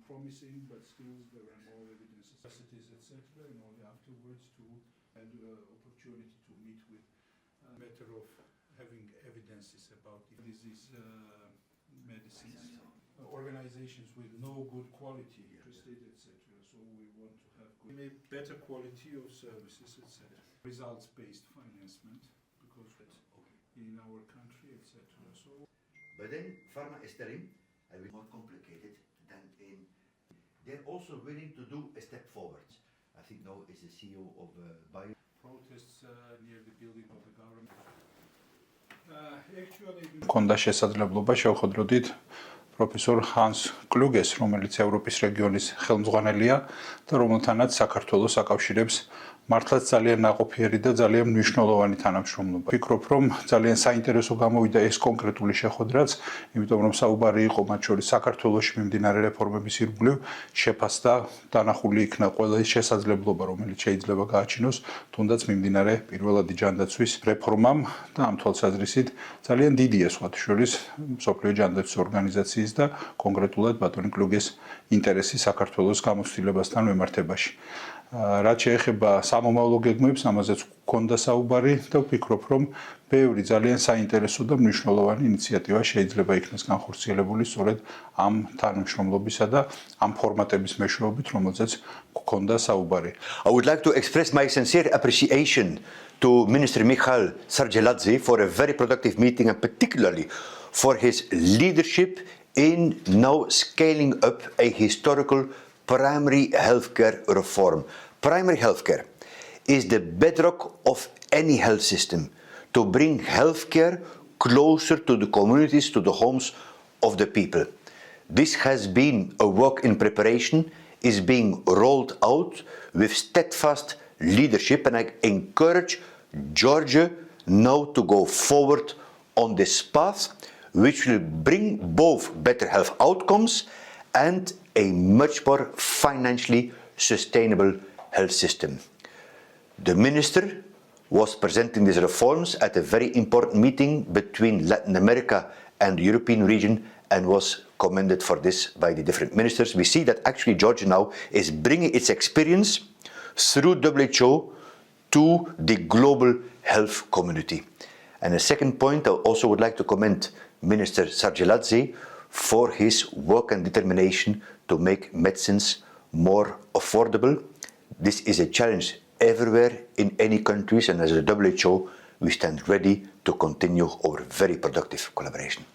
promising, but still there are more evidences, necessities, etc. And only afterwards to and opportunity to meet with matter of having evidences about disease medicines, organizations with no good quality, etc. So we want to have good, better quality of services, etc. Results-based financement, because in our country, etc. So, but then pharma is telling, I will more complicated than in. They're also willing to do a step forward. I think now is the CEO of Bio. Protests near the building of the government. Კონდა შესაძლებლობა შევხვდროდით პროფესორ ჰანს კლუგეს, რომელიც ევროპის რეგიონის ხელმძღვანელია და რომელთანაც საქართველოს აკავშირებს მართლაც ძალიან ნაყოფიერი და ძალიან მნიშვნელოვანი თანამშრომლობა. ვფიქრობ, რომ ძალიან საინტერესო გამოვიდა ეს კონკრეტული შეხვედრაც, იმიტომ რომ საუბარი იყო მათ შორის საქართველოში მიმდინარე რეფორმების ირგვლივ შეფასდა დანახული იქნა ყველა ის შესაძლებლობა, რომელიც შეიძლება გააჩინოს თუნდაც მიმდინარე პირველადი ჯანდაცვის რეფორმამ და ამ თვალსაზრისით ძალიან დიდია სხვათა შორის მსოფლიო ჯანდაცვის ორგანიზაციის და კონკრეტულად ბატონი კლუგეს ინტერესი საქართველოს გამოცდილებასთან მიმართებაში. რაც შეეხება სამომავლო გეგმებს, ამაზეც გქონდა საუბარი და ვფიქრობ, რომ ბევრი ძალიან საინტერესო და მნიშვნელოვანი ინიციატივა შეიძლება იქნას განხორციელებული სწორედ ამ თანამშრომლობისა და ამ ფორმატების მეშვეობით, რომელზეც გქონდა საუბარი. I would like to express my sincere appreciation to Minister Michal Sargeladze for a very productive meeting and particularly for his leadership in now scaling up a historical primary healthcare reform. Primary healthcare is the bedrock of any health system to bring healthcare closer to the communities, to the homes of the people. This has been a work in preparation, is being rolled out with steadfast leadership, and I encourage Georgia now to go forward on this path, which will bring both better health outcomes and a much more financially sustainable health system. The minister was presenting these reforms at a very important meeting between Latin America and the European region and was commended for this by the different ministers. We see that actually Georgia now is bringing its experience through WHO to the global health community. And a second point, I also would like to commend Minister Sargeladze for his work and determination to make medicines more affordable. This is a challenge everywhere in any countries, and as a WHO, we stand ready to continue our very productive collaboration.